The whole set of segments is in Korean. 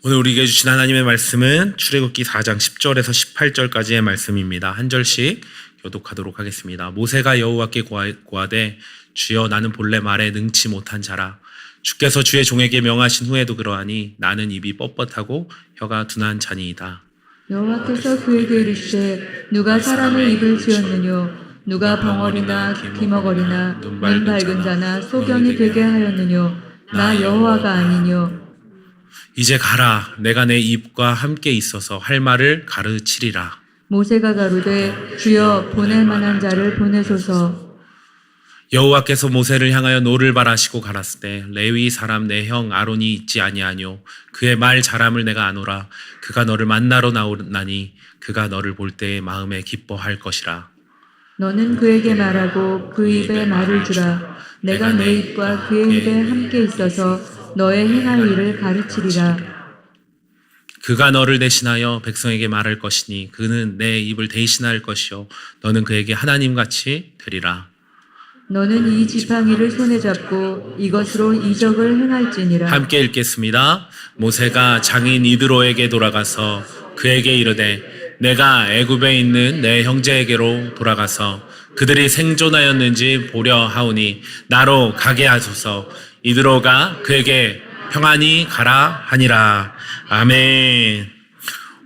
오늘 우리에게 주신 하나님의 말씀은 출애굽기 4장 10절에서 18절까지의 말씀입니다. 한 절씩 교독하도록 하겠습니다. 모세가 여호와께 고하되 주여 나는 본래 말에 능치 못한 자라. 주께서 주의 종에게 명하신 후에도 그러하니 나는 입이 뻣뻣하고 혀가 둔한 자니이다. 여호와께서 그에게 이르시되 누가 사람의 입을 지었느뇨 누가 벙어리나 기머거리나 눈 밝은 자나 소경이 되게 하였느뇨 나 여호와가 아니뇨. 이제 가라. 내가 내 입과 함께 있어서 할 말을 가르치리라. 모세가 가로되 주여 보낼 만한 자를 보내소서. 여호와께서 모세를 향하여 노를 바라시고 가라사대 레위 사람 내 형 아론이 있지 아니하뇨. 그의 말 잘함을 내가 아노라. 그가 너를 만나러 나오나니 그가 너를 볼 때에 마음에 기뻐할 것이라. 너는 그에게 말하고 그 입에 말을 주라. 내가 내 입과 그의 입에 함께 있어서 너의 행할 일을 가르치리라. 그가 너를 대신하여 백성에게 말할 것이니 그는 내 입을 대신할 것이요 너는 그에게 하나님같이 되리라. 너는 이 지팡이를 손에 잡고 이것으로 이적을 행할지니라. 함께 읽겠습니다. 모세가 장인 이드로에게 돌아가서 그에게 이르되 내가 애굽에 있는 내 형제에게로 돌아가서 그들이 생존하였는지 보려 하오니 나로 가게 하소서. 이드로가 그에게 평안히 가라 하니라. 아멘.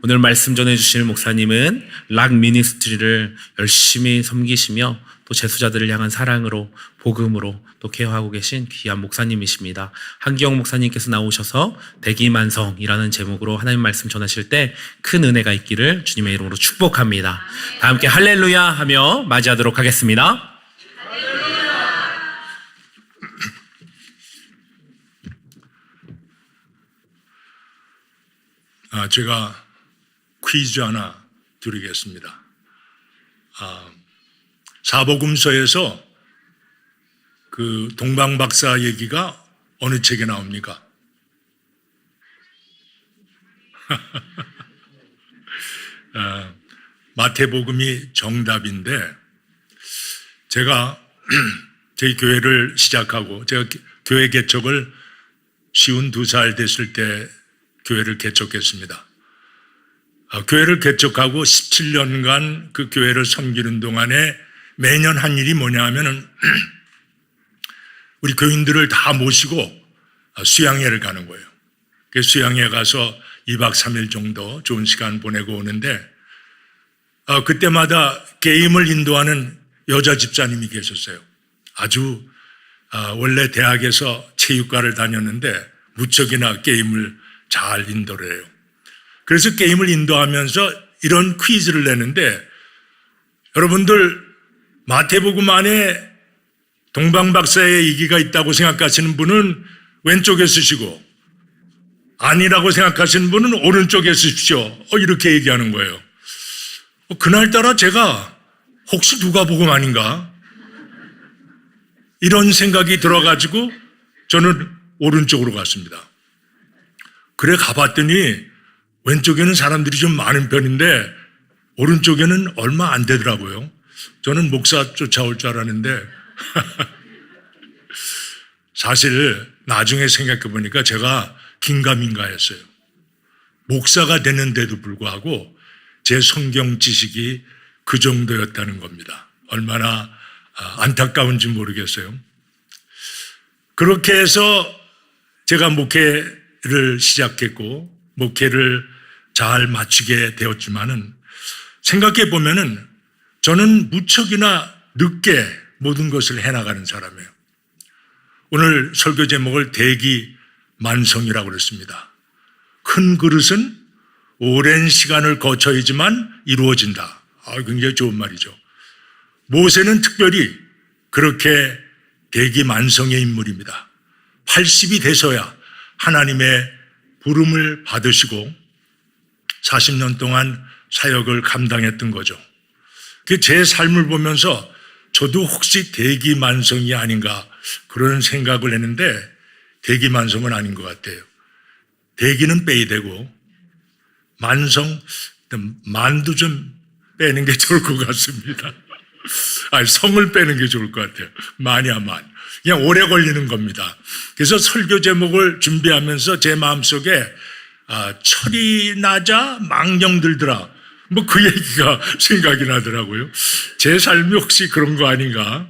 오늘 말씀 전해주실 목사님은 락 미니스트리를 열심히 섬기시며 또 제수자들을 향한 사랑으로 복음으로 또 케어하고 계신 귀한 목사님이십니다. 한기영 목사님께서 나오셔서 대기만성이라는 제목으로 하나님 말씀 전하실 때 큰 은혜가 있기를 주님의 이름으로 축복합니다. 다 함께 할렐루야 하며 맞이하도록 하겠습니다. 제가 퀴즈 하나 드리겠습니다. 사복음서에서 그 동방박사 얘기가 어느 책에 나옵니까? 마태복음이 정답인데 제가 저희 교회를 시작하고 제가 교회 개척을 52살 됐을 때 교회를 개척했습니다. 교회를 개척하고 17년간 그 교회를 섬기는 동안에 매년 한 일이 뭐냐 하면은 우리 교인들을 다 모시고 수양회를 가는 거예요. 그 수양회 가서 2박 3일 정도 좋은 시간 보내고 오는데 그때마다 게임을 인도하는 여자 집사님이 계셨어요. 아주 원래 대학에서 체육과를 다녔는데 무척이나 게임을 잘 인도를 해요. 그래서 게임을 인도하면서 이런 퀴즈를 내는데 여러분들 마태복음 안에 동방박사의 얘기가 있다고 생각하시는 분은 왼쪽에 쓰시고 아니라고 생각하시는 분은 오른쪽에 쓰십시오. 이렇게 얘기하는 거예요. 그날따라 제가 혹시 누가복음 아닌가? 이런 생각이 들어가지고 저는 오른쪽으로 갔습니다. 그래 가봤더니 왼쪽에는 사람들이 좀 많은 편인데 오른쪽에는 얼마 안 되더라고요. 저는 목사 쫓아올 줄 알았는데 사실 나중에 생각해 보니까 제가 긴가민가 했어요. 목사가 되는데도 불구하고 제 성경 지식이 그 정도였다는 겁니다. 얼마나 안타까운지 모르겠어요. 그렇게 해서 제가 목회를 시작했고 목회를 잘 마치게 되었지만은 생각해 보면은 저는 무척이나 늦게 모든 것을 해나가는 사람이에요. 오늘 설교 제목을 대기만성이라고 그랬습니다. 큰 그릇은 오랜 시간을 거쳐야지만 이루어진다. 굉장히 좋은 말이죠. 모세는 특별히 그렇게 대기만성의 인물입니다. 80이 돼서야 하나님의 부름을 받으시고 40년 동안 사역을 감당했던 거죠. 제 삶을 보면서 저도 혹시 대기만성이 아닌가 그런 생각을 했는데 대기만성은 아닌 것 같아요. 대기는 빼야 되고 만도 좀 빼는 게 좋을 것 같습니다. 성을 빼는 게 좋을 것 같아요. 만이야 만. 그냥 오래 걸리는 겁니다. 그래서 설교 제목을 준비하면서 제 마음속에 철이 나자 망령 들더라. 뭐 그 얘기가 생각이 나더라고요. 제 삶이 혹시 그런 거 아닌가?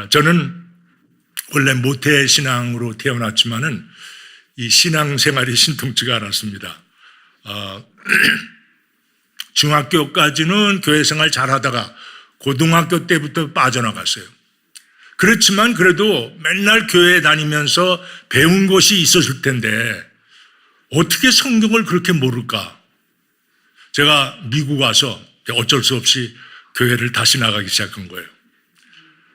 저는 원래 모태 신앙으로 태어났지만은 이 신앙 생활이 신통치가 않았습니다. 중학교까지는 교회 생활 잘하다가 고등학교 때부터 빠져나갔어요. 그렇지만 그래도 맨날 교회 다니면서 배운 것이 있었을 텐데 어떻게 성경을 그렇게 모를까? 제가 미국 와서 어쩔 수 없이 교회를 다시 나가기 시작한 거예요.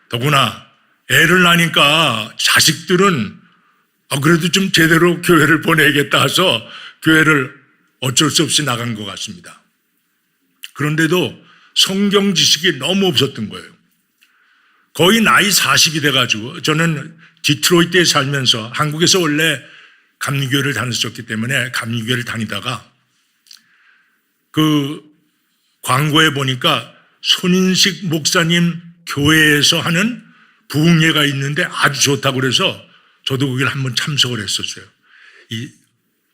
더구나 애를 낳으니까 자식들은 그래도 좀 제대로 교회를 보내야겠다 해서 교회를 어쩔 수 없이 나간 것 같습니다. 그런데도 성경 지식이 너무 없었던 거예요. 거의 나이 40이 돼가지고 저는 디트로이트에 살면서 한국에서 원래 감리교회를 다녔었기 때문에 감리교회를 다니다가 그 광고에 보니까 손인식 목사님 교회에서 하는 부흥회가 있는데 아주 좋다고 그래서 저도 거기를 한번 참석을 했었어요.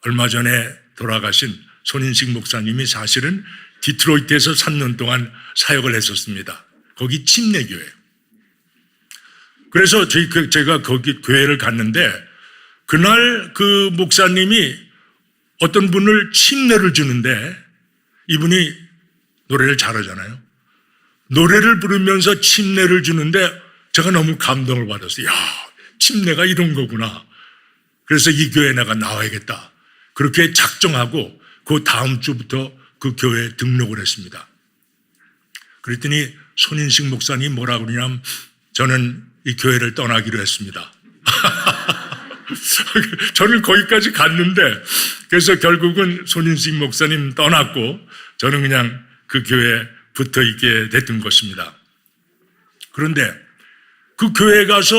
얼마 전에 돌아가신 손인식 목사님이 사실은 디트로이트에서 3년 동안 사역을 했었습니다. 거기 침례교회. 그래서 제가 거기 교회를 갔는데 그날 그 목사님이 어떤 분을 침례를 주는데 이분이 노래를 잘하잖아요. 노래를 부르면서 침례를 주는데 제가 너무 감동을 받았어요. 야, 침례가 이런 거구나. 그래서 이 교회에 내가 나와야겠다. 그렇게 작정하고 그 다음 주부터 그 교회에 등록을 했습니다. 그랬더니 손인식 목사님 뭐라 그러냐면 저는 이 교회를 떠나기로 했습니다. 저는 거기까지 갔는데 그래서 결국은 손인식 목사님 떠났고 저는 그냥 그 교회에 붙어 있게 됐던 것입니다. 그런데 그 교회에 가서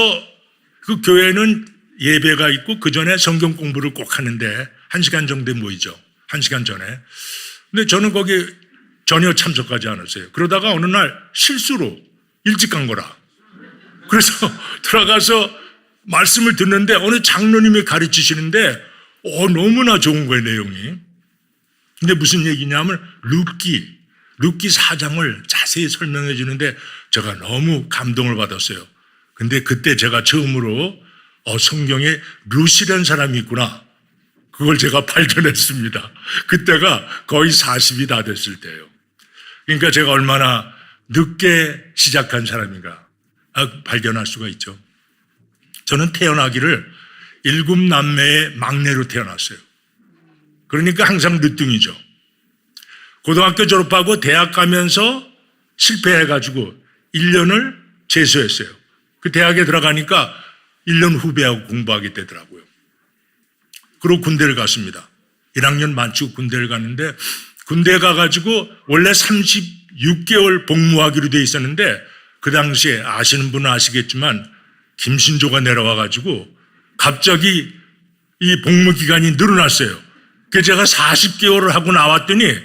그 교회는 예배가 있고 그 전에 성경 공부를 꼭 하는데 1시간 정도에 모이죠. 1시간 전에. 근데 저는 거기 전혀 참석하지 않았어요. 그러다가 어느 날 실수로 일찍 간 거라. 그래서 들어가서 말씀을 듣는데 어느 장로님이 가르치시는데 너무나 좋은 거예요, 내용이. 근데 무슨 얘기냐면 룻기 4장을 자세히 설명해 주는데 제가 너무 감동을 받았어요. 근데 그때 제가 처음으로 성경에 룻이라는 사람이 있구나. 그걸 제가 발견했습니다. 그때가 거의 40이 다 됐을 때예요. 그러니까 제가 얼마나 늦게 시작한 사람인가 발견할 수가 있죠. 저는 태어나기를 7남매의 막내로 태어났어요. 그러니까 항상 늦둥이죠. 고등학교 졸업하고 대학 가면서 실패해가지고 1년을 재수했어요. 그 대학에 들어가니까 1년 후배하고 공부하게 되더라고요. 그리고 군대를 갔습니다. 1학년 마치고 군대를 갔는데 군대 가가지고 원래 36개월 복무하기로 돼 있었는데 그 당시에 아시는 분은 아시겠지만 김신조가 내려와가지고 갑자기 이 복무 기간이 늘어났어요. 그래서 제가 40개월을 하고 나왔더니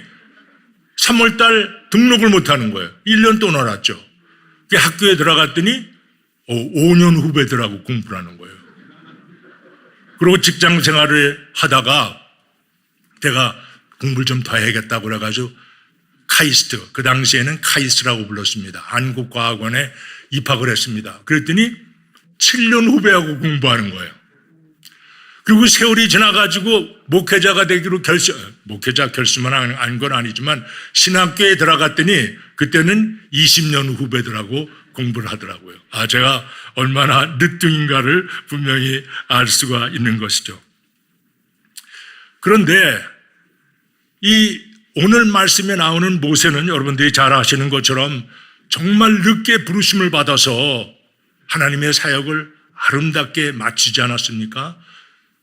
3월달 등록을 못하는 거예요. 1년 또 놀았죠. 학교에 들어갔더니 5년 후배들하고 공부를 하는 거예요. 그리고 직장 생활을 하다가 제가 공부를 좀 더 해야겠다고 그래가지고 카이스트, 그 당시에는 카이스트라고 불렀습니다. 한국과학원에 입학을 했습니다. 그랬더니 7년 후배하고 공부하는 거예요. 그리고 세월이 지나가지고 목회자가 되기로 목회자 결심을 한 건 아니지만 신학교에 들어갔더니 그때는 20년 후배들하고 공부를 하더라고요. 제가 얼마나 늦둥인가를 분명히 알 수가 있는 것이죠. 그런데 이 오늘 말씀에 나오는 모세는 여러분들이 잘 아시는 것처럼 정말 늦게 부르심을 받아서 하나님의 사역을 아름답게 마치지 않았습니까?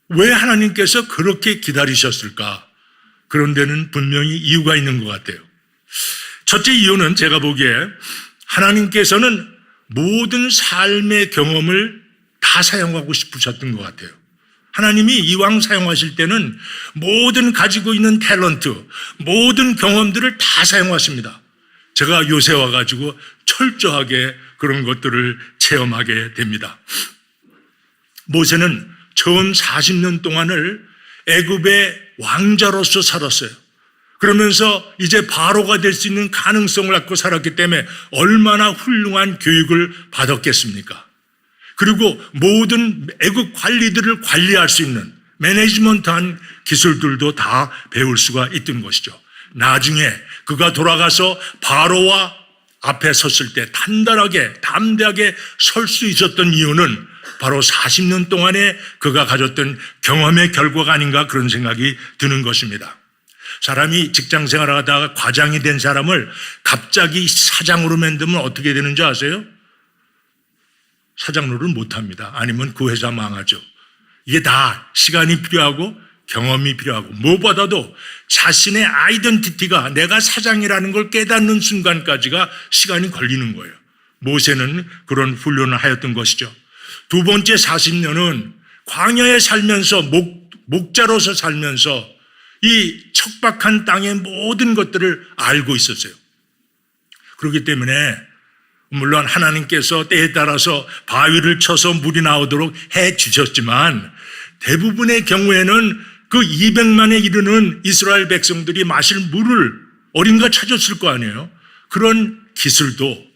왜 하나님께서 그렇게 기다리셨을까? 그런 데는 분명히 이유가 있는 것 같아요. 첫째 이유는 제가 보기에 하나님께서는 모든 삶의 경험을 다 사용하고 싶으셨던 것 같아요. 하나님이 이왕 사용하실 때는 모든 가지고 있는 탤런트, 모든 경험들을 다 사용하십니다. 제가 요새 와가지고 철저하게 그런 것들을 체험하게 됩니다. 모세는 처음 40년 동안을 애굽의 왕자로서 살았어요. 그러면서 이제 바로가 될 수 있는 가능성을 갖고 살았기 때문에 얼마나 훌륭한 교육을 받았겠습니까? 그리고 모든 애국 관리들을 관리할 수 있는 매니지먼트한 기술들도 다 배울 수가 있던 것이죠. 나중에 그가 돌아가서 바로와 앞에 섰을 때 단단하게 담대하게 설 수 있었던 이유는 바로 40년 동안에 그가 가졌던 경험의 결과가 아닌가 그런 생각이 드는 것입니다. 사람이 직장 생활을 하다가 과장이 된 사람을 갑자기 사장으로 만들면 어떻게 되는지 아세요? 사장 노릇 못합니다. 아니면 그 회사 망하죠. 이게 다 시간이 필요하고 경험이 필요하고 무엇보다도 자신의 아이덴티티가 내가 사장이라는 걸 깨닫는 순간까지가 시간이 걸리는 거예요. 모세는 그런 훈련을 하였던 것이죠. 두 번째 40년은 광야에 살면서 목자로서 살면서 이 척박한 땅의 모든 것들을 알고 있었어요. 그렇기 때문에 물론 하나님께서 때에 따라서 바위를 쳐서 물이 나오도록 해 주셨지만 대부분의 경우에는 그 200만에 이르는 이스라엘 백성들이 마실 물을 어딘가 찾았을 거 아니에요. 그런 기술도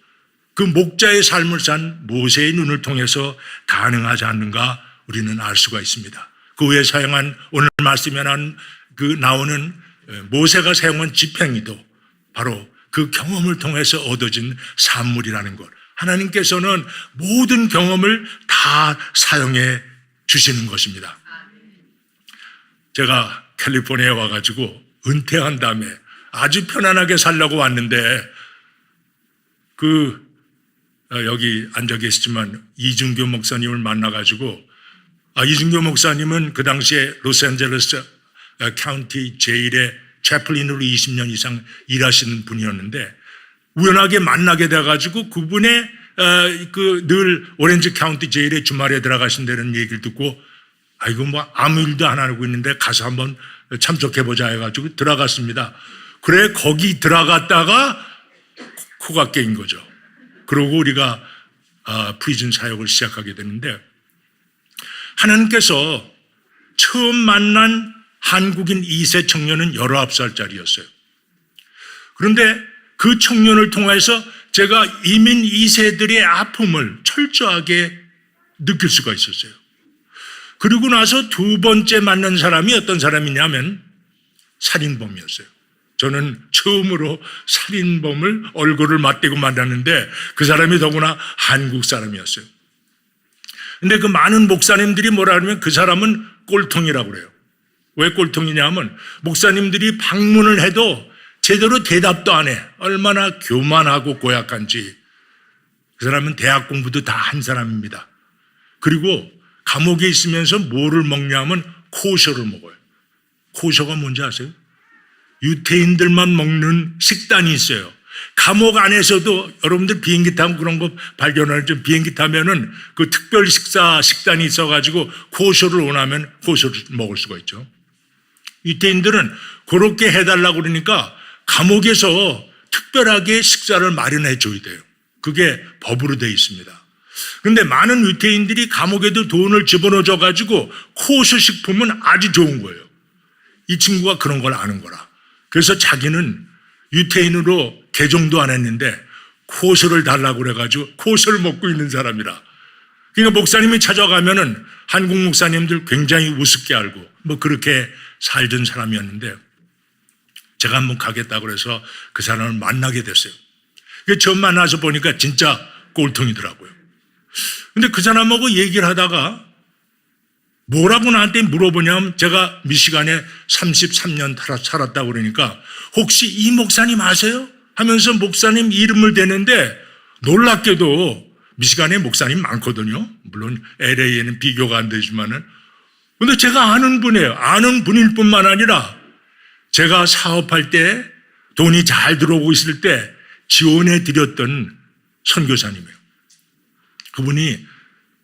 그 목자의 삶을 산 모세의 눈을 통해서 가능하지 않는가 우리는 알 수가 있습니다. 그 후에 사용한 오늘 말씀에 나오는 모세가 사용한 집행이도 바로 그 경험을 통해서 얻어진 산물이라는 것. 하나님께서는 모든 경험을 다 사용해 주시는 것입니다. 제가 캘리포니아에 와가지고 은퇴한 다음에 아주 편안하게 살려고 왔는데 여기 앉아 계시지만 이준교 목사님을 만나가지고 이준교 목사님은 그 당시에 로스앤젤레스 카운티 제일의 채플린으로 20년 이상 일하시는 분이었는데 우연하게 만나게 돼가지고 그분의 늘 오렌지 카운티 제일의 주말에 들어가신다는 얘기를 듣고 이거 뭐 아무 일도 안 하고 있는데 가서 한번 참석해보자 해가지고 들어갔습니다. 그래 거기 들어갔다가 코가 깨인 거죠. 그러고 우리가 프리즌 사역을 시작하게 되는데 하나님께서 처음 만난 한국인 2세 청년은 19살짜리였어요. 그런데 그 청년을 통해서 제가 이민 2세들의 아픔을 철저하게 느낄 수가 있었어요. 그리고 나서 두 번째 만난 사람이 어떤 사람이냐면 살인범이었어요. 저는 처음으로 살인범을 얼굴을 맞대고 만났는데 그 사람이 더구나 한국 사람이었어요. 근데 그 많은 목사님들이 뭐라 하면 그 사람은 꼴통이라고 그래요. 왜 꼴통이냐면 목사님들이 방문을 해도 제대로 대답도 안 해. 얼마나 교만하고 고약한지. 그 사람은 대학 공부도 다 한 사람입니다. 그리고 감옥에 있으면서 뭐를 먹냐면 코셔를 먹어요. 코셔가 뭔지 아세요? 유태인들만 먹는 식단이 있어요. 감옥 안에서도 여러분들 비행기 타고 그런 거 발견하죠. 비행기 타면은 그 특별 식단이 있어가지고 코셔를 원하면 코셔를 먹을 수가 있죠. 유태인들은 그렇게 해달라고 그러니까 감옥에서 특별하게 식사를 마련해 줘야 돼요. 그게 법으로 되어 있습니다. 그런데 많은 유태인들이 감옥에도 돈을 집어넣어 가지고 코셔 식품은 아주 좋은 거예요. 이 친구가 그런 걸 아는 거라. 그래서 자기는 유태인으로 개종도 안 했는데 코셔를 달라고 그래가지고 코셔를 먹고 있는 사람이라. 그러니까 목사님이 찾아가면은 한국 목사님들 굉장히 우습게 알고 뭐 그렇게 살던 사람이었는데 제가 한번 가겠다고 그래서 그 사람을 만나게 됐어요. 처음 만나서 보니까 진짜 꼴통이더라고요. 근데 그 사람하고 얘기를 하다가 뭐라고 나한테 물어보냐면 제가 미시간에 33년 살았다고 그러니까 혹시 이 목사님 아세요? 하면서 목사님 이름을 대는데 놀랍게도 미시간에 목사님 많거든요. 물론 LA에는 비교가 안 되지만은. 근데 제가 아는 분이에요. 아는 분일 뿐만 아니라 제가 사업할 때 돈이 잘 들어오고 있을 때 지원해 드렸던 선교사님이에요. 그분이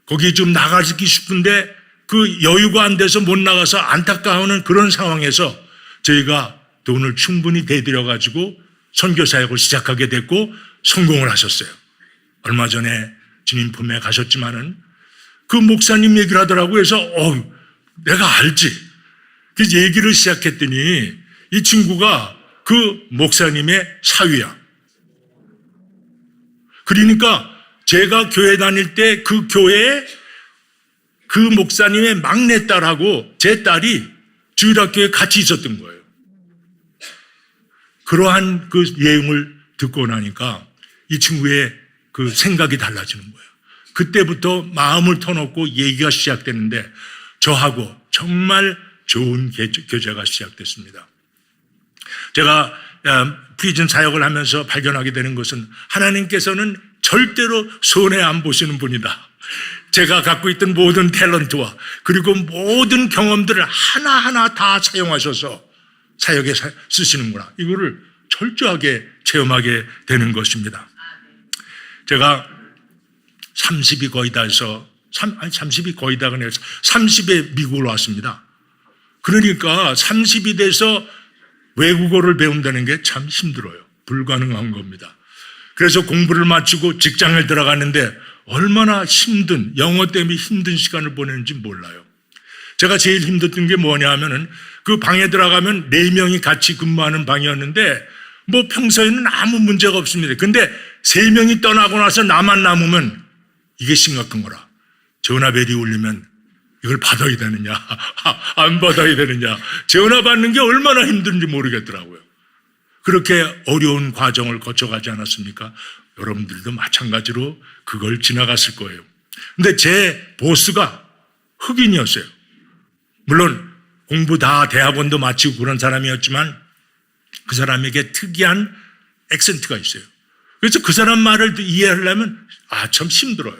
거기 좀 나가기 싶은데 그 여유가 안 돼서 못 나가서 안타까워하는 그런 상황에서 저희가 돈을 충분히 대드려가지고 선교사역을 시작하게 됐고 성공을 하셨어요. 얼마 전에 주님 품에 가셨지만은 그 목사님 얘기를 하더라고요. 그래서 내가 알지. 그래서 얘기를 시작했더니 이 친구가 그 목사님의 사위야. 그러니까 제가 교회 다닐 때 그 교회에 그 목사님의 막내딸하고 제 딸이 주일학교에 같이 있었던 거예요. 그러한 그 내용을 듣고 나니까 이 친구의 그 생각이 달라지는 거예요. 그때부터 마음을 터놓고 얘기가 시작되는데 저하고 정말 좋은 교제가 시작됐습니다. 제가 프리즌 사역을 하면서 발견하게 되는 것은 하나님께서는 절대로 손해 안 보시는 분이다. 제가 갖고 있던 모든 탤런트와 그리고 모든 경험들을 하나하나 다 사용하셔서 사역에 쓰시는구나. 이거를 철저하게 체험하게 되는 것입니다. 제가 30이 거의 다 해서 30이 거의 다가 아니라 30에 미국을 왔습니다. 그러니까 30이 돼서 외국어를 배운다는 게 참 힘들어요. 불가능한 겁니다. 그래서 공부를 마치고 직장을 들어갔는데 얼마나 힘든, 영어 때문에 힘든 시간을 보내는지 몰라요. 제가 제일 힘들었던 게 뭐냐 하면은 그 방에 들어가면 4명이 같이 근무하는 방이었는데 뭐 평소에는 아무 문제가 없습니다. 근데 3명이 떠나고 나서 나만 남으면 이게 심각한 거라. 전화벨이 울리면 이걸 받아야 되느냐, 안 받아야 되느냐. 전화 받는 게 얼마나 힘든지 모르겠더라고요. 그렇게 어려운 과정을 거쳐가지 않았습니까? 여러분들도 마찬가지로 그걸 지나갔을 거예요. 근데 제 보스가 흑인이었어요. 물론 공부 다 대학원도 마치고 그런 사람이었지만 그 사람에게 특이한 액센트가 있어요. 그래서 그 사람 말을 이해하려면 참 힘들어요.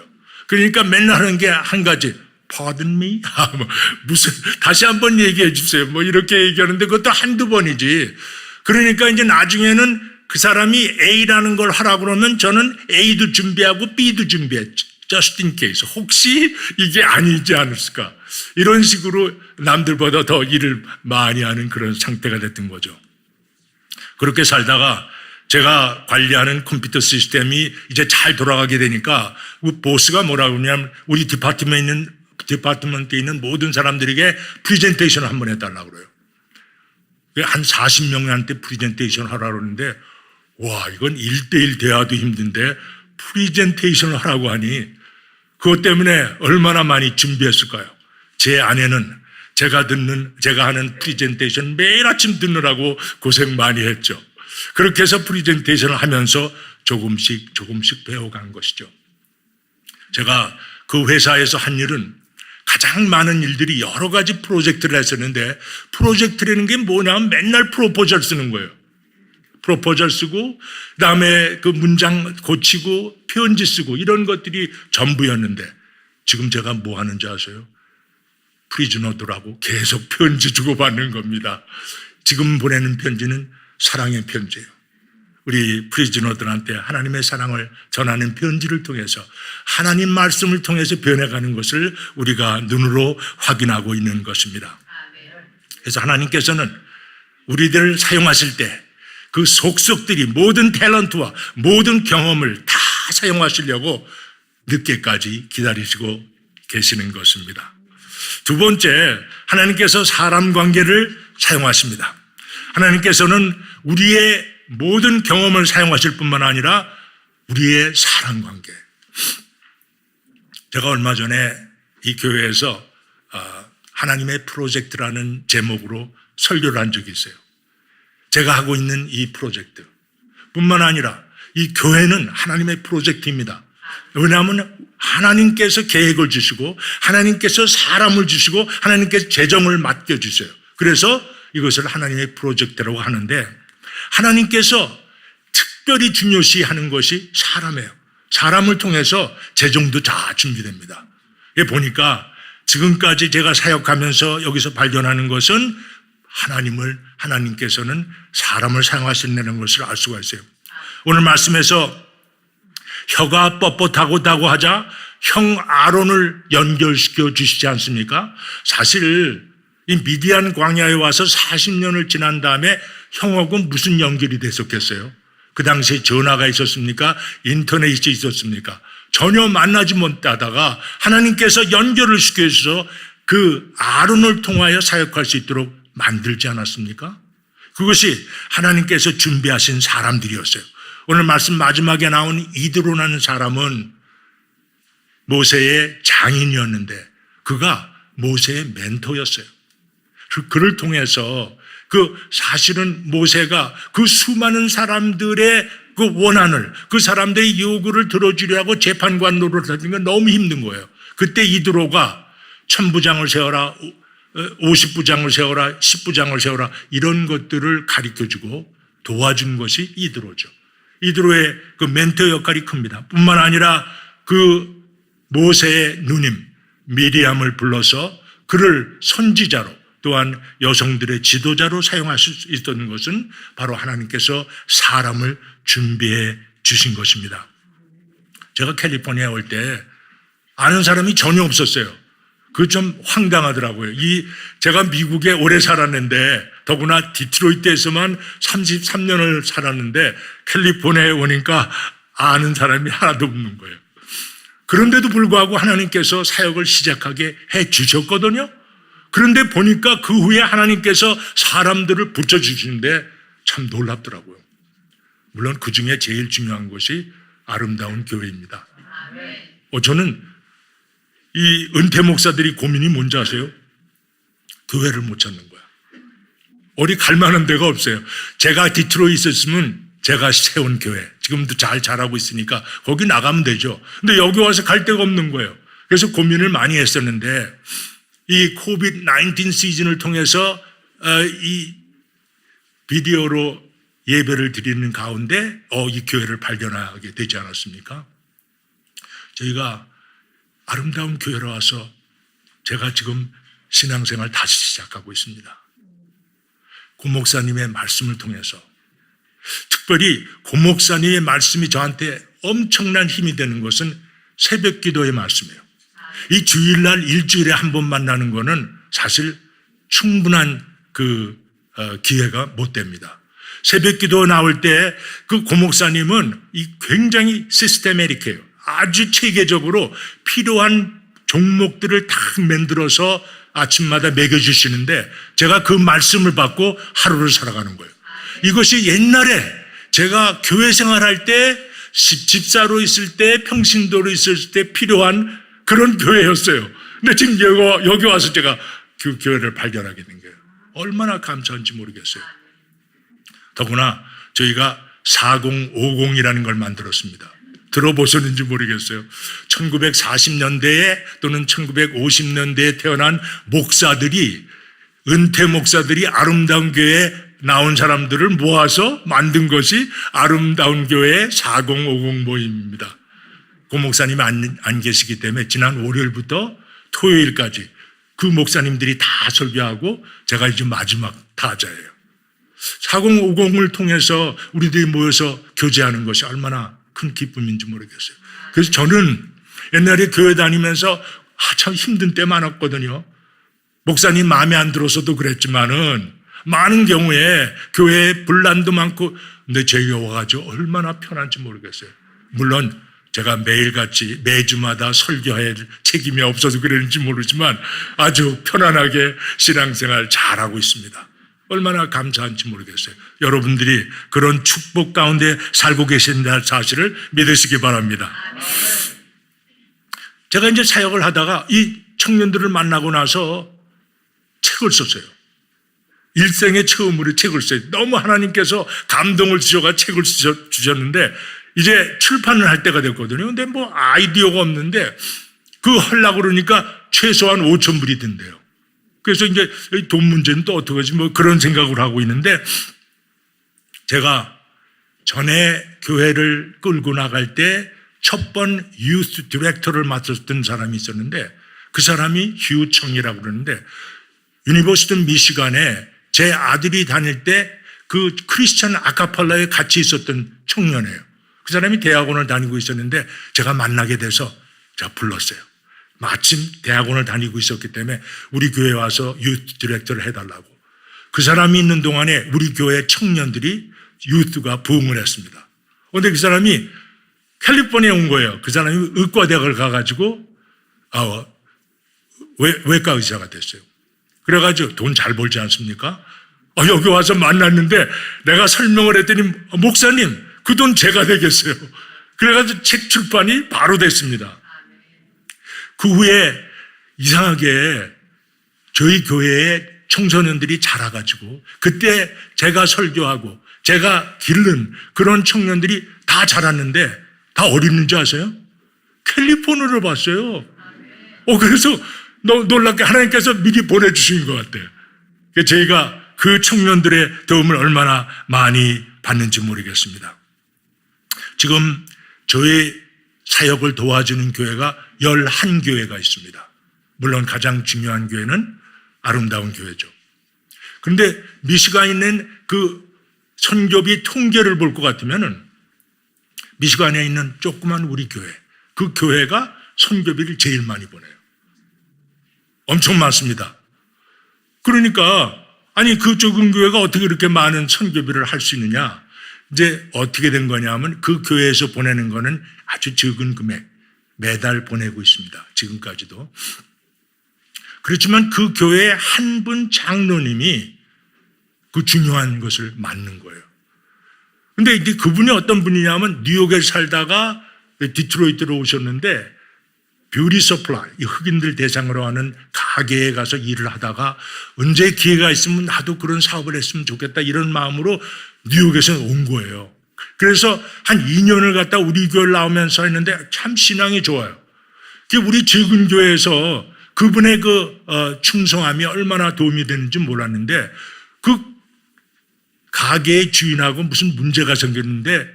그러니까 맨날 하는 게 한 가지, pardon me? 무슨 다시 한번 얘기해 주세요. 뭐 이렇게 얘기하는데 그것도 한두 번이지. 그러니까 이제 나중에는 그 사람이 A라는 걸 하라고 그러면 저는 A도 준비하고 B도 준비했지. just in case. 혹시 이게 아니지 않을까. 이런 식으로 남들보다 더 일을 많이 하는 그런 상태가 됐던 거죠. 그렇게 살다가 제가 관리하는 컴퓨터 시스템이 이제 잘 돌아가게 되니까 보스가 뭐라고 그러냐면 우리 디파트먼트에 있는 모든 사람들에게 프레젠테이션을 한번 해달라고 그래요. 한 40명한테 프레젠테이션 하라고 그러는데 와, 이건 1대1 대화도 힘든데 프레젠테이션을 하라고 하니 그것 때문에 얼마나 많이 준비했을까요? 제 아내는 제가 하는 프레젠테이션 매일 아침 듣느라고 고생 많이 했죠. 그렇게 해서 프레젠테이션을 하면서 조금씩 배워간 것이죠. 제가 그 회사에서 한 일은 가장 많은 일들이 여러 가지 프로젝트를 했었는데 프로젝트라는 게 뭐냐면 맨날 프로포절 쓰는 거예요. 프로포절 쓰고 그다음에 그 문장 고치고 편지 쓰고 이런 것들이 전부였는데 지금 제가 뭐 하는지 아세요? 프리즈너들하고 계속 편지 주고받는 겁니다. 지금 보내는 편지는 사랑의 편지예요. 우리 프리즈너들한테 하나님의 사랑을 전하는 편지를 통해서 하나님 말씀을 통해서 변해가는 것을 우리가 눈으로 확인하고 있는 것입니다. 그래서 하나님께서는 우리들을 사용하실 때 그 속속들이 모든 탤런트와 모든 경험을 다 사용하시려고 늦게까지 기다리시고 계시는 것입니다. 두 번째, 하나님께서 사람 관계를 사용하십니다. 하나님께서는 우리의 모든 경험을 사용하실 뿐만 아니라 우리의 사람 관계. 제가 얼마 전에 이 교회에서 하나님의 프로젝트라는 제목으로 설교를 한 적이 있어요. 제가 하고 있는 이 프로젝트 뿐만 아니라 이 교회는 하나님의 프로젝트입니다. 왜냐하면 하나님께서 계획을 주시고 하나님께서 사람을 주시고 하나님께서 재정을 맡겨주세요. 그래서 이것을 하나님의 프로젝트라고 하는데 하나님께서 특별히 중요시하는 것이 사람이에요. 사람을 통해서 재정도 다 준비됩니다. 보니까 지금까지 제가 사역하면서 여기서 발견하는 것은 하나님께서는 사람을 사용하신다는 것을 알 수가 있어요. 오늘 말씀에서 혀가 뻣뻣하다고 하자 형 아론을 연결시켜 주시지 않습니까? 사실 이 미디안 광야에 와서 40년을 지난 다음에 형하고 무슨 연결이 됐었겠어요? 그 당시에 전화가 있었습니까? 인터넷이 있었습니까? 전혀 만나지 못하다가 하나님께서 연결을 시켜주셔서 그 아론을 통하여 사역할 수 있도록 만들지 않았습니까? 그것이 하나님께서 준비하신 사람들이었어요. 오늘 말씀 마지막에 나온 이드로라는 사람은 모세의 장인이었는데 그가 모세의 멘토였어요. 그를 통해서 사실은 모세가 그 수많은 사람들의 그 원한을, 그 사람들의 요구를 들어주려고 재판관 노릇하는 건 너무 힘든 거예요. 그때 이드로가 1000부장을 세워라, 50부장을 세워라, 10부장을 세워라 이런 것들을 가르쳐주고 도와준 것이 이드로죠. 이드로의 그 멘토 역할이 큽니다. 뿐만 아니라 그 모세의 누님 미리암을 불러서 그를 선지자로 또한 여성들의 지도자로 사용하실 수 있었던 것은 바로 하나님께서 사람을 준비해 주신 것입니다. 제가 캘리포니아에 올 때 아는 사람이 전혀 없었어요. 그 좀 황당하더라고요. 제가 미국에 오래 살았는데 더구나 디트로이트에서만 33년을 살았는데 캘리포니아에 오니까 아는 사람이 하나도 없는 거예요. 그런데도 불구하고 하나님께서 사역을 시작하게 해 주셨거든요. 그런데 보니까 그 후에 하나님께서 사람들을 붙여주시는데 참 놀랍더라고요. 물론 그 중에 제일 중요한 것이 아름다운 교회입니다. 저는 이 은퇴 목사들이 고민이 뭔지 아세요? 교회를 못 찾는 거야. 어디 갈 만한 데가 없어요. 제가 디트로이트에 있었으면 제가 세운 교회, 지금도 잘 자라고 있으니까 거기 나가면 되죠. 근데 여기 와서 갈 데가 없는 거예요. 그래서 고민을 많이 했었는데 이 코비드-19 시즌을 통해서 이 비디오로 예배를 드리는 가운데 이 교회를 발견하게 되지 않았습니까? 저희가 아름다운 교회로 와서 제가 지금 신앙생활 다시 시작하고 있습니다. 고 목사님의 말씀을 통해서 특별히 고 목사님의 말씀이 저한테 엄청난 힘이 되는 것은 새벽 기도의 말씀이에요. 이 주일날 일주일에 한 번 만나는 거는 사실 충분한 기회가 못 됩니다. 새벽 기도 나올 때 그 고 목사님은 굉장히 시스테메릭해요. 아주 체계적으로 필요한 종목들을 다 만들어서 아침마다 먹여주시는데 제가 그 말씀을 받고 하루를 살아가는 거예요. 이것이 옛날에 제가 교회 생활할 때 집사로 있을 때 평신도로 있을 때 필요한 그런 교회였어요. 근데 지금 여기 와서 제가 그 교회를 발견하게 된 거예요. 얼마나 감사한지 모르겠어요. 더구나 저희가 4050이라는 걸 만들었습니다. 들어보셨는지 모르겠어요. 1940년대에 또는 1950년대에 태어난 목사들이, 은퇴 목사들이 아름다운 교회에 나온 사람들을 모아서 만든 것이 아름다운 교회 4050 모임입니다. 고 목사님이 안 계시기 때문에 지난 월요일부터 토요일까지 그 목사님들이 다 설교하고 제가 이제 마지막 타자예요. 4050을 통해서 우리들이 모여서 교제하는 것이 얼마나 큰 기쁨인지 모르겠어요. 그래서 저는 옛날에 교회 다니면서 참 힘든 때 많았거든요. 목사님 마음에 안 들어서도 그랬지만은 많은 경우에 교회에 분란도 많고 근데 제게 와가지고 얼마나 편한지 모르겠어요. 물론 제가 매일같이 매주마다 설교할 책임이 없어서 그랬는지 모르지만 아주 편안하게 신앙생활 잘하고 있습니다. 얼마나 감사한지 모르겠어요. 여러분들이 그런 축복 가운데 살고 계신다는 사실을 믿으시기 바랍니다. 제가 이제 사역을 하다가 이 청년들을 만나고 나서 책을 썼어요. 일생의 처음으로 책을 써요. 너무 하나님께서 감동을 주셔서 책을 주셨는데 이제 출판을 할 때가 됐거든요. 근데 뭐 아이디어가 없는데 하려고 그러니까 최소한 5,000불이 든대요. 그래서 이제 돈 문제는 또 어떻게 하지 뭐 그런 생각을 하고 있는데 제가 전에 교회를 끌고 나갈 때 첫 번 유스 디렉터를 맡았던 사람이 있었는데 그 사람이 휴 청이라고 그러는데 유니버시티 미시간에 제 아들이 다닐 때 그 크리스천 아카펠라에 같이 있었던 청년이에요. 그 사람이 대학원을 다니고 있었는데 제가 만나게 돼서 제가 불렀어요. 마침 대학원을 다니고 있었기 때문에 우리 교회에 와서 유스 디렉터를 해달라고. 그 사람이 있는 동안에 우리 교회 청년들이 유스가 부흥을 했습니다. 그런데 그 사람이 캘리포니아에 온 거예요. 그 사람이 의과대학을 가가지고 외과 의사가 됐어요. 그래가지고 돈 잘 벌지 않습니까? 여기 와서 만났는데 내가 설명을 했더니 목사님 그 돈 제가 되겠어요. 그래가지고 책 출판이 바로 됐습니다. 그 후에 이상하게 저희 교회에 청소년들이 자라가지고 그때 제가 설교하고 제가 기른 그런 청년들이 다 자랐는데 다 어디 있는지 아세요? 캘리포니아를 봤어요. 그래서 놀랍게 하나님께서 미리 보내주신 것 같아요. 저희가 그 청년들의 도움을 얼마나 많이 받는지 모르겠습니다. 지금 저희 사역을 도와주는 교회가 11교회가 있습니다. 물론 가장 중요한 교회는 아름다운 교회죠. 그런데 미시간에 있는 그 선교비 통계를 볼 것 같으면은 미시간에 있는 조그만 우리 교회, 그 교회가 선교비를 제일 많이 보내요. 엄청 많습니다. 그러니까 아니 그 좁은 교회가 어떻게 이렇게 많은 선교비를 할 수 있느냐? 이제 어떻게 된 거냐면 그 교회에서 보내는 거는 아주 적은 금액 매달 보내고 있습니다. 지금까지도. 그렇지만 그 교회의 한 분 장로님이 그 중요한 것을 맡는 거예요. 근데 이제 그분이 어떤 분이냐면 뉴욕에 살다가 디트로이트로 오셨는데 뷰티 서플라이, 이 흑인들 대상으로 하는 가게에 가서 일을 하다가 언제 기회가 있으면 나도 그런 사업을 했으면 좋겠다 이런 마음으로 뉴욕에서 온 거예요. 그래서 한 2년을 갖다 우리 교회를 나오면서 했는데 참 신앙이 좋아요. 우리 적은 교회에서 그분의 충성함이 얼마나 도움이 되는지 몰랐는데 그 가게의 주인하고 무슨 문제가 생겼는데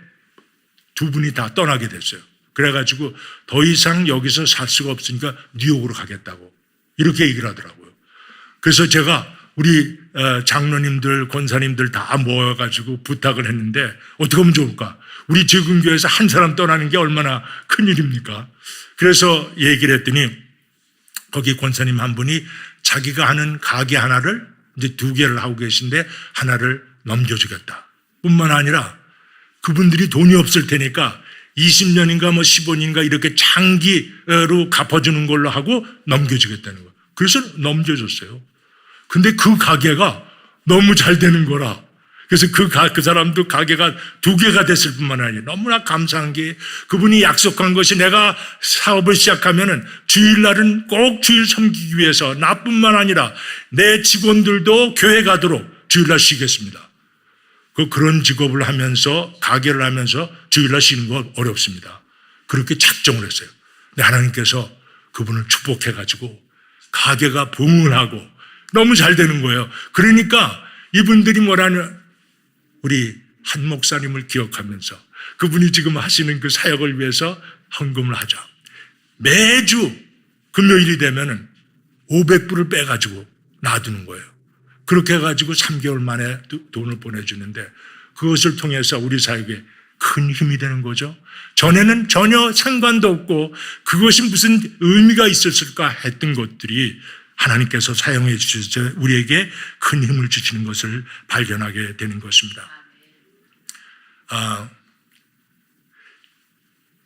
두 분이 다 떠나게 됐어요. 그래가지고 더 이상 여기서 살 수가 없으니까 뉴욕으로 가겠다고 이렇게 얘기를 하더라고요. 그래서 제가 우리 장로님들, 권사님들 다 모여가지고 부탁을 했는데 어떻게 하면 좋을까? 우리 적은 교회에서 한 사람 떠나는 게 얼마나 큰일입니까? 그래서 얘기를 했더니 거기 권사님 한 분이 자기가 하는 가게 하나를 이제 2개를 하고 계신데 하나를 넘겨주겠다. 뿐만 아니라 그분들이 돈이 없을 테니까 20년인가 15년인가 이렇게 장기로 갚아주는 걸로 하고 넘겨주겠다는 거예요. 그래서 넘겨줬어요. 근데 그 가게가 너무 잘 되는 거라. 그래서 그 사람도 가게가 2개가 됐을 뿐만 아니라 너무나 감사한 게 그분이 약속한 것이 내가 사업을 시작하면은 주일날은 꼭 주일 섬기기 위해서 나뿐만 아니라 내 직원들도 교회 가도록 주일날 쉬겠습니다. 그런 직업을 하면서 가게를 하면서 주일날 쉬는 건 어렵습니다. 그렇게 작정을 했어요. 근데 하나님께서 그분을 축복해가지고 가게가 부흥을 하고 너무 잘 되는 거예요. 그러니까 이분들이 뭐라는 우리 한 목사님을 기억하면서 그분이 지금 하시는 그 사역을 위해서 헌금을 하자. 매주 금요일이 되면은 500불을 빼가지고 놔두는 거예요. 그렇게 해가지고 3개월 만에 돈을 보내주는데 그것을 통해서 우리 사역에 큰 힘이 되는 거죠. 전에는 전혀 상관도 없고 그것이 무슨 의미가 있었을까 했던 것들이 하나님께서 사용해 주셔서 우리에게 큰 힘을 주시는 것을 발견하게 되는 것입니다.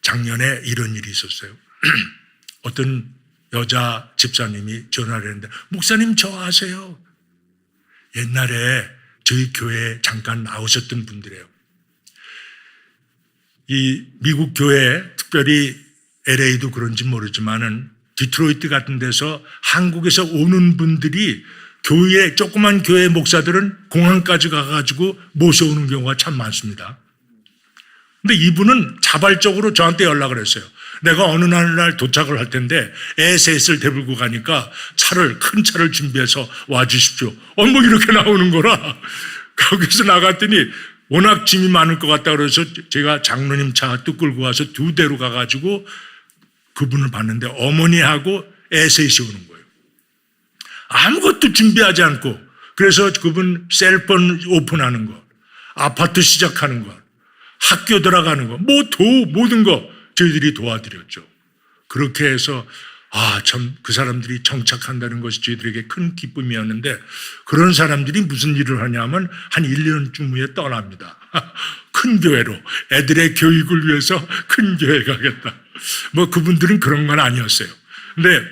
작년에 이런 일이 있었어요. 어떤 여자 집사님이 전화를 했는데 목사님 저 아세요? 옛날에 저희 교회에 잠깐 나오셨던 분들이에요. 이 미국 교회, 특별히 LA도 그런지 모르지만은 디트로이트 같은 데서 한국에서 오는 분들이 교회, 조그만 교회 목사들은 공항까지 가가지고 모셔오는 경우가 참 많습니다. 근데 이분은 자발적으로 저한테 연락을 했어요. 내가 어느 날 도착을 할 텐데 애 셋을 데리고 가니까 큰 차를 준비해서 와주십시오. 뭐 이렇게 나오는 거라. 거기서 나갔더니 워낙 짐이 많을 것 같다 그래서 제가 장로님 차 뚝 끌고 와서 2대로 가가지고 그분을 봤는데 어머니하고 애 셋이 오는 거예요. 아무것도 준비하지 않고 그래서 그분 셀폰 오픈하는 거, 아파트 시작하는 거, 학교 들어가는 거, 모든 거 저희들이 도와드렸죠. 그렇게 해서 참 그 사람들이 정착한다는 것이 저희들에게 큰 기쁨이었는데 그런 사람들이 무슨 일을 하냐면 한 1년쯤 후에 떠납니다. 큰 교회로 애들의 교육을 위해서 큰 교회 가겠다. 그분들은 그런 건 아니었어요. 근데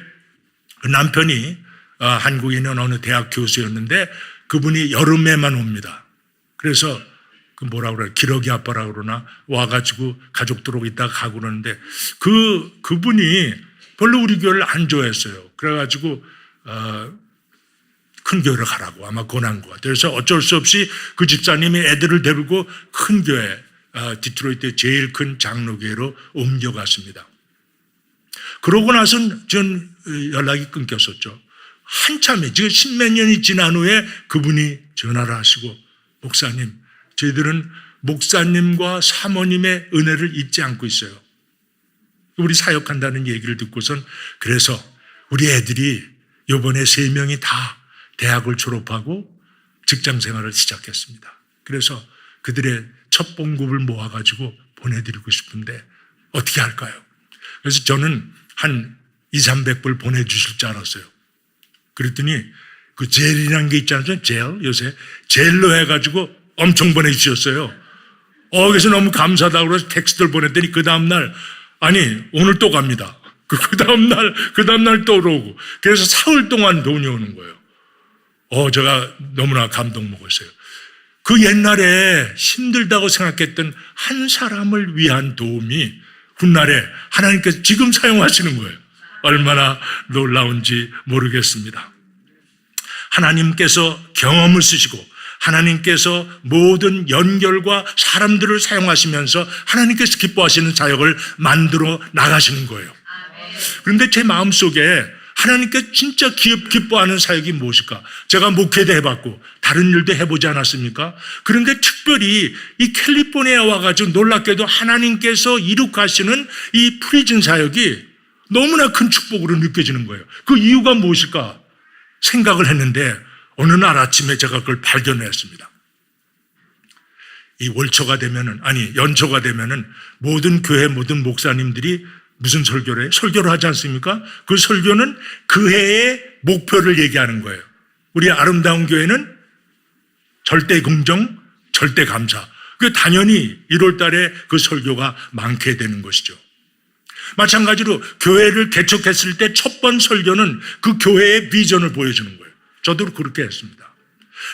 남편이 한국에 있는 어느 대학 교수였는데 그분이 여름에만 옵니다. 그래서 그 뭐라 그래요? 기러기 아빠라 그러나 와가지고 가족들하고 있다가 가고 그러는데 그분이 별로 우리 교회를 안 좋아했어요. 그래가지고 큰 교회로 가라고 아마 권한 것 같아요. 그래서 어쩔 수 없이 그 집사님이 애들을 데리고 큰 교회, 디트로이트 제일 큰 장로교회로 옮겨갔습니다. 그러고 나서는 전 연락이 끊겼었죠. 한참에 지금 십몇 년이 지난 후에 그분이 전화를 하시고 목사님, 저희들은 목사님과 사모님의 은혜를 잊지 않고 있어요. 우리 사역한다는 얘기를 듣고선 그래서 우리 애들이 이번에 3명이 다 대학을 졸업하고 직장 생활을 시작했습니다. 그래서 그들의 첫 봉급을 모아가지고 보내드리고 싶은데 어떻게 할까요? 그래서 저는 한 200-300불 보내주실 줄 알았어요. 그랬더니 그 젤이라는 게 있잖아요. 젤, 요새 젤로 해가지고 엄청 보내주셨어요. 그래서 너무 감사하다고 그래서 텍스트를 보냈더니 그 다음날 아니 오늘 또 갑니다. 그 다음날 또 오고 그래서 사흘 동안 돈이 오는 거예요. 제가 너무나 감동 먹었어요. 그 옛날에 힘들다고 생각했던 한 사람을 위한 도움이 훗날에 하나님께서 지금 사용하시는 거예요. 얼마나 놀라운지 모르겠습니다. 하나님께서 경험을 쓰시고 하나님께서 모든 연결과 사람들을 사용하시면서 하나님께서 기뻐하시는 사역을 만들어 나가시는 거예요. 그런데 제 마음속에 하나님께 진짜 기뻐하는 사역이 무엇일까? 제가 목회도 해봤고 다른 일도 해보지 않았습니까? 그런데 특별히 이 캘리포니아에 와가지고 놀랍게도 하나님께서 이룩하시는 이 프리즌 사역이 너무나 큰 축복으로 느껴지는 거예요. 그 이유가 무엇일까? 생각을 했는데 어느 날 아침에 제가 그걸 발견했습니다. 이 연초가 되면은 모든 교회 모든 목사님들이 무슨 설교를 해요? 설교를 하지 않습니까? 그 설교는 그 해의 목표를 얘기하는 거예요. 우리 아름다운 교회는 절대 긍정, 절대 감사. 그 당연히 1월 달에 그 설교가 많게 되는 것이죠. 마찬가지로 교회를 개척했을 때 첫 번 설교는 그 교회의 비전을 보여주는 거예요. 저도 그렇게 했습니다.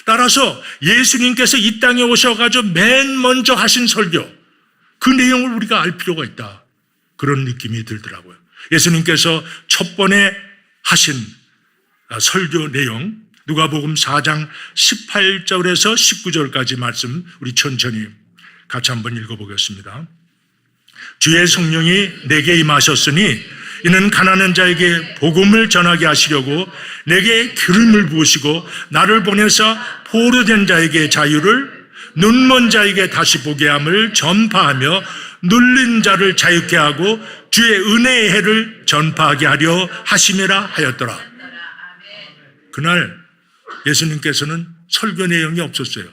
따라서 예수님께서 이 땅에 오셔가지고 맨 먼저 하신 설교, 그 내용을 우리가 알 필요가 있다. 그런 느낌이 들더라고요. 예수님께서 첫 번에 하신 설교 내용, 누가복음 4장 18절에서 19절까지 말씀 우리 천천히 같이 한번 읽어보겠습니다. 주의 성령이 내게 임하셨으니 이는 가난한 자에게 복음을 전하게 하시려고 내게 기름을 부으시고 나를 보내서 포로된 자에게 자유를, 눈먼 자에게 다시 보게 함을 전파하며 눌린 자를 자유케 하고 주의 은혜의 해를 전파하게 하려 하심이라 하였더라. 그날 예수님께서는 설교 내용이 없었어요.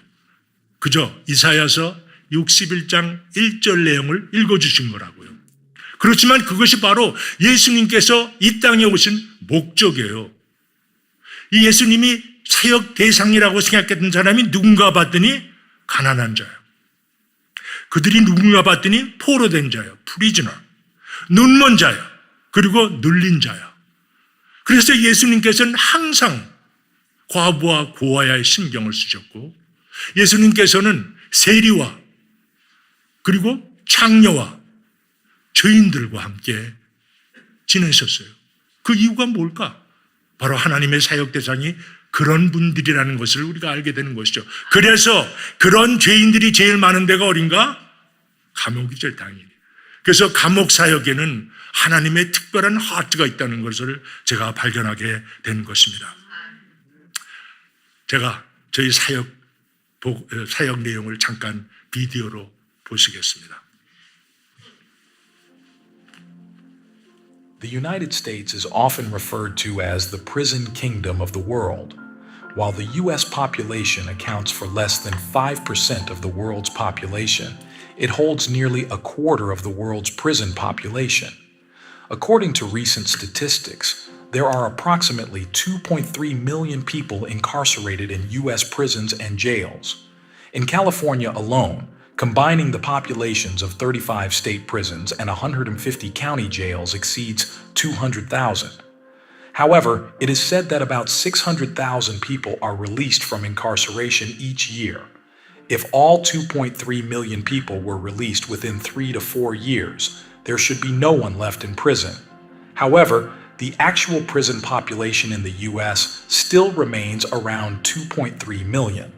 그저 이사야서 61장 1절 내용을 읽어주신 거라고요. 그렇지만 그것이 바로 예수님께서 이 땅에 오신 목적이에요. 이 예수님이 사역 대상이라고 생각했던 사람이 누군가 봤더니 가난한 자예요. 그들이 누군가 봤더니 포로된 자예요. 프리즈너. 눈먼 자예요. 그리고 눌린 자예요. 그래서 예수님께서는 항상 과부와 고아야의 신경을 쓰셨고 예수님께서는 세리와 그리고 창녀와 죄인들과 함께 지내셨어요. 그 이유가 뭘까? 바로 하나님의 사역 대상이 그런 분들이라는 것을 우리가 알게 되는 것이죠. 그래서 그런 죄인들이 제일 많은 데가 어딘가? 감옥이죠, 당연히. 그래서 감옥 사역에는 하나님의 특별한 하트가 있다는 것을 제가 발견하게 된 것입니다. 제가 저희 사역 내용을 잠깐 비디오로 보시겠습니다. The United States is often referred to as the prison kingdom of the world. While the U.S. population accounts for less than 5% of the world's population, it holds nearly a quarter of the world's prison population. According to recent statistics, there are approximately 2.3 million people incarcerated in U.S. prisons and jails. In California alone, combining the populations of 35 state prisons and 150 county jails exceeds 200,000. However, it is said that about 600,000 people are released from incarceration each year. If all 2.3 million people were released within 3 to 4 years, there should be no one left in prison. However, the actual prison population in the U.S. still remains around 2.3 million.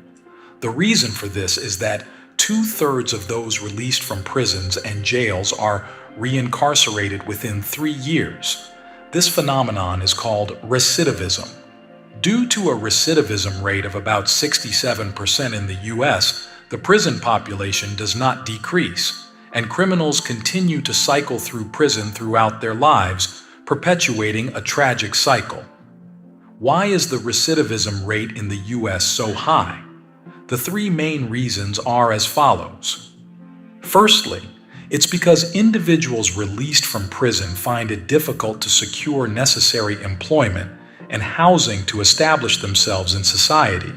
The reason for this is that 2/3 of those released from prisons and jails are reincarcerated within 3 years. This phenomenon is called recidivism. Due to a recidivism rate of about 67% in the U.S., the prison population does not decrease, and criminals continue to cycle through prison throughout their lives, perpetuating a tragic cycle. Why is the recidivism rate in the U.S. so high? The 3 main reasons are as follows. Firstly, it's because individuals released from prison find it difficult to secure necessary employment and housing to establish themselves in society.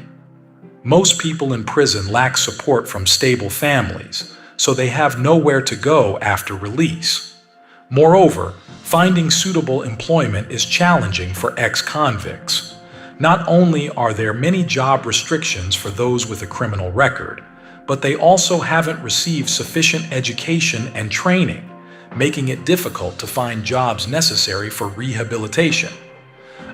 Most people in prison lack support from stable families, so they have nowhere to go after release. Moreover, finding suitable employment is challenging for ex-convicts. Not only are there many job restrictions for those with a criminal record, but they also haven't received sufficient education and training, making it difficult to find jobs necessary for rehabilitation.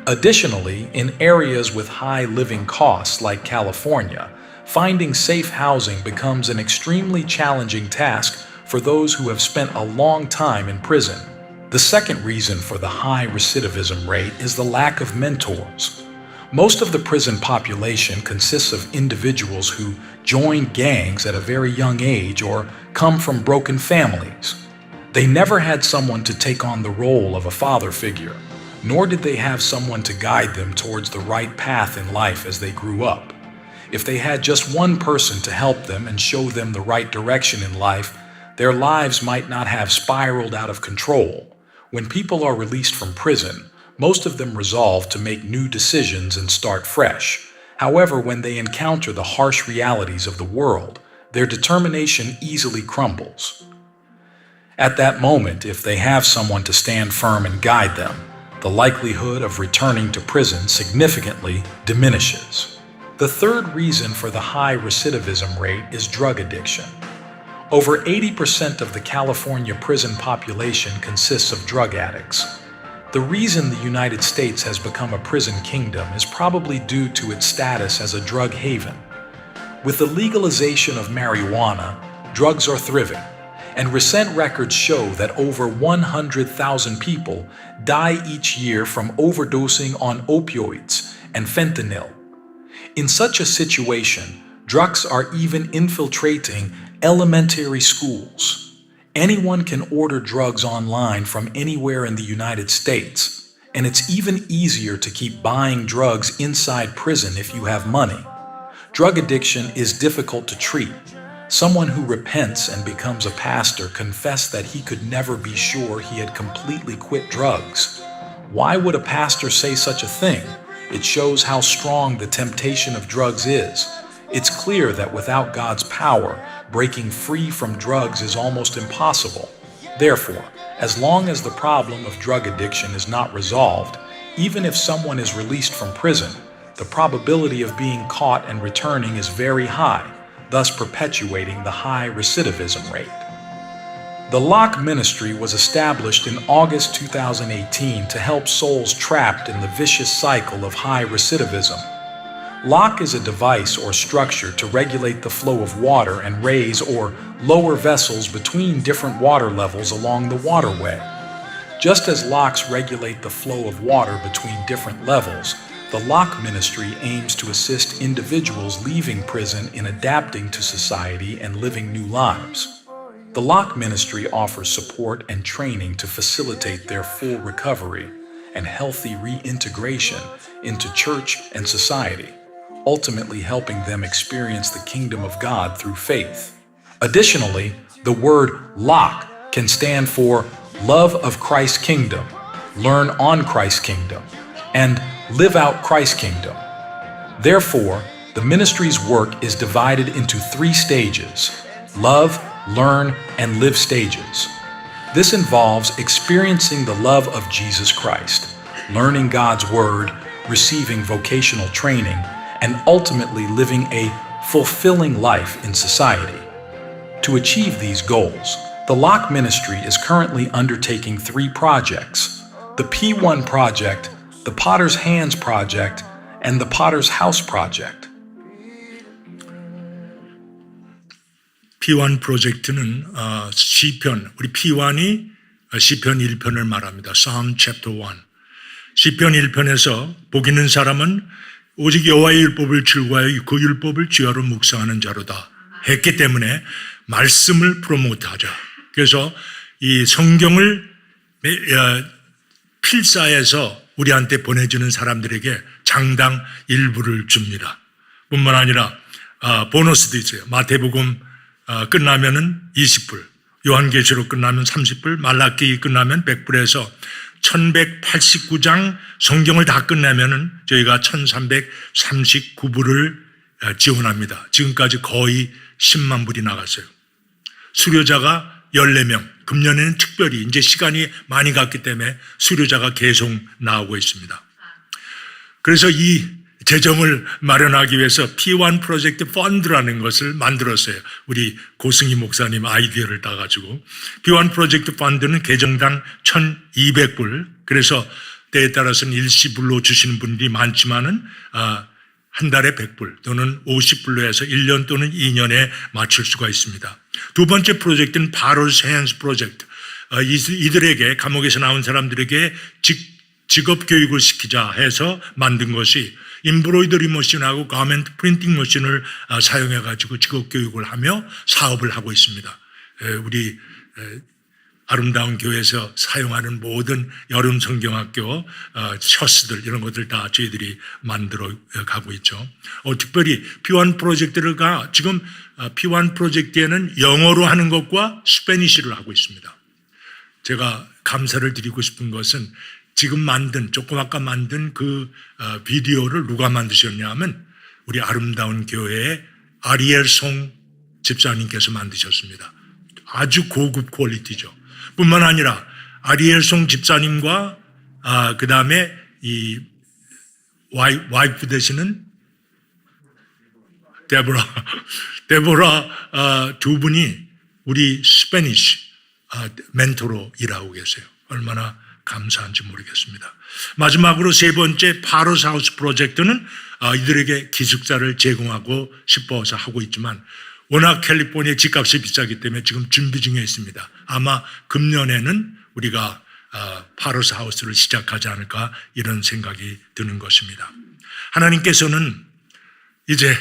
Additionally, in areas with high living costs like California, finding safe housing becomes an extremely challenging task for those who have spent a long time in prison. The second reason for the high recidivism rate is the lack of mentors. Most of the prison population consists of individuals who joined gangs at a very young age or come from broken families. They never had someone to take on the role of a father figure, nor did they have someone to guide them towards the right path in life as they grew up. If they had just one person to help them and show them the right direction in life, their lives might not have spiraled out of control. When people are released from prison, most of them resolve to make new decisions and start fresh. However, when they encounter the harsh realities of the world, their determination easily crumbles. At that moment, if they have someone to stand firm and guide them, the likelihood of returning to prison significantly diminishes. The third reason for the high recidivism rate is drug addiction. Over 80% of the California prison population consists of drug addicts. The reason the United States has become a prison kingdom is probably due to its status as a drug haven. With the legalization of marijuana, drugs are thriving, and recent records show that over 100,000 people die each year from overdosing on opioids and fentanyl. In such a situation, drugs are even infiltrating elementary schools. Anyone can order drugs online from anywhere in the United States, and it's even easier to keep buying drugs inside prison if you have money. Drug addiction is difficult to treat. Someone who repents and becomes a pastor confessed that he could never be sure he had completely quit drugs. Why would a pastor say such a thing? It shows how strong the temptation of drugs is. It's clear that without God's power, breaking free from drugs is almost impossible. Therefore, as long as the problem of drug addiction is not resolved, even if someone is released from prison, the probability of being caught and returning is very high, thus perpetuating the high recidivism rate. The Locke Ministry was established in August 2018 to help souls trapped in the vicious cycle of high recidivism. Locke is a device or structure to regulate the flow of water and raise or lower vessels between different water levels along the waterway. Just as locks regulate the flow of water between different levels, the Locke Ministry aims to assist individuals leaving prison in adapting to society and living new lives. The Locke Ministry offers support and training to facilitate their full recovery and healthy reintegration into church and society, ultimately helping them experience the kingdom of God through faith. Additionally, the word LOCK can stand for Love of Christ's Kingdom, Learn on Christ's Kingdom, and Live out Christ's Kingdom. Therefore, the ministry's work is divided into 3 stages: love, learn, and live stages. This involves experiencing the love of Jesus Christ, learning God's Word, receiving vocational training, and ultimately living a fulfilling life in society. To achieve these goals, the Locke Ministry is currently undertaking 3 projects: the P1 Project, the Potter's Hands Project, and the Potter's House Project. P1 프로젝트는 시편, 우리 P1이 시편 1편을 말합니다. Psalm chapter 1. 시편 1편에서 복 있는 사람은 오직 여호와의 율법을 즐거워하여 그 율법을 주야로 묵상하는 자로다 했기 때문에 말씀을 프로모트하자. 그래서 이 성경을 필사해서 우리한테 보내주는 사람들에게 장당 일부를 줍니다. 뿐만 아니라 보너스도 있어요. 마태복음 끝나면은 20불, 요한계시록 끝나면 30불, 말라기 끝나면 100불에서 1189장 성경을 다 끝내면은 저희가 1339불을 지원합니다. 지금까지 거의 10만 불이 나갔어요. 수료자가 14명, 금년에는 특별히 이제 시간이 많이 갔기 때문에 수료자가 계속 나오고 있습니다. 그래서 이 재정을 마련하기 위해서 P1 프로젝트 펀드라는 것을 만들었어요. 우리 고승희 목사님 아이디어를 따가지고. P1 프로젝트 펀드는 계정당 1200불, 그래서 때에 따라서는 일시불로 주시는 분들이 많지만은 한 달에 100불 또는 50불로 해서 1년 또는 2년에 맞출 수가 있습니다. 두 번째 프로젝트는 Potter's Hands 프로젝트. 이들에게, 감옥에서 나온 사람들에게 직업 교육을 시키자 해서 만든 것이 임브로이더리 머신하고 가멘트 프린팅 머신을 사용해가지고 직업 교육을 하며 사업을 하고 있습니다. 우리 아름다운 교회에서 사용하는 모든 여름 성경학교 셔츠들 이런 것들 다 저희들이 만들어 가고 있죠. 특별히 P1 프로젝트가 지금 P1 프로젝트에는 영어로 하는 것과 스페니쉬를 하고 있습니다. 제가 감사를 드리고 싶은 것은 지금 만든, 조금 아까 만든 그 비디오를 누가 만드셨냐 하면 우리 아름다운 교회의 아리엘 송 집사님께서 만드셨습니다. 아주 고급 퀄리티죠. 뿐만 아니라 아리엘 송 집사님과 그 다음에 이 와이프 되시는 데보라 두 분이 우리 스페니쉬 멘토로 일하고 계세요. 얼마나 감사한지 모르겠습니다. 마지막으로 세 번째 파로스 하우스 프로젝트는 이들에게 기숙사를 제공하고 싶어서 하고 있지만 워낙 캘리포니아 집값이 비싸기 때문에 지금 준비 중에 있습니다. 아마 금년에는 우리가 파로스 하우스를 시작하지 않을까 이런 생각이 드는 것입니다. 하나님께서는 이제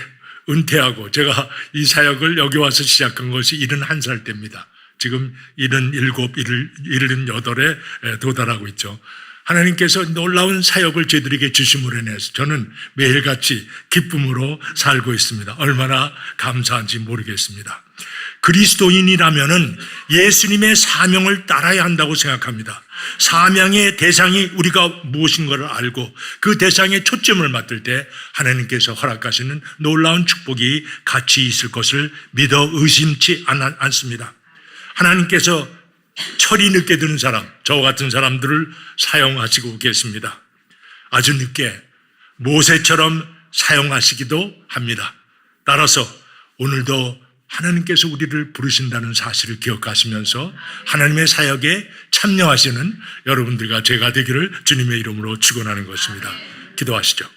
은퇴하고 제가 이 사역을 여기 와서 시작한 것이 71살 때입니다. 지금 77, 78에 도달하고 있죠. 하나님께서 놀라운 사역을 저희들에게 주심으로 인해서 저는 매일같이 기쁨으로 살고 있습니다. 얼마나 감사한지 모르겠습니다. 그리스도인이라면은 예수님의 사명을 따라야 한다고 생각합니다. 사명의 대상이 우리가 무엇인 것을 알고 그 대상에 초점을 맞출 때 하나님께서 허락하시는 놀라운 축복이 같이 있을 것을 믿어 의심치 않습니다. 하나님께서 철이 늦게 드는 사람, 저와 같은 사람들을 사용하시고 계십니다. 아주 늦게 모세처럼 사용하시기도 합니다. 따라서 오늘도 하나님께서 우리를 부르신다는 사실을 기억하시면서 하나님의 사역에 참여하시는 여러분들과 제가 되기를 주님의 이름으로 축원하는 것입니다. 기도하시죠.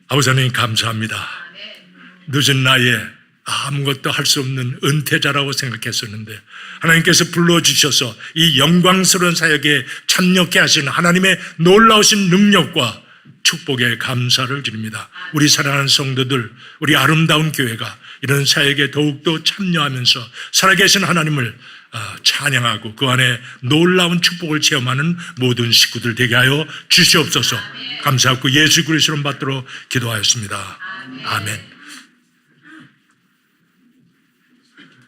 아버지 하나님 감사합니다. 늦은 나이에 아무것도 할 수 없는 은퇴자라고 생각했었는데 하나님께서 불러주셔서 이 영광스러운 사역에 참여케 하시는 하나님의 놀라우신 능력과 축복에 감사를 드립니다. 우리 사랑하는 성도들, 우리 아름다운 교회가 이런 사역에 더욱더 참여하면서 살아계신 하나님을 찬양하고 그 안에 놀라운 축복을 체험하는 모든 식구들 되게 하여 주시옵소서. 감사하고 예수 그리스도를 받들어 기도하였습니다. 아멘.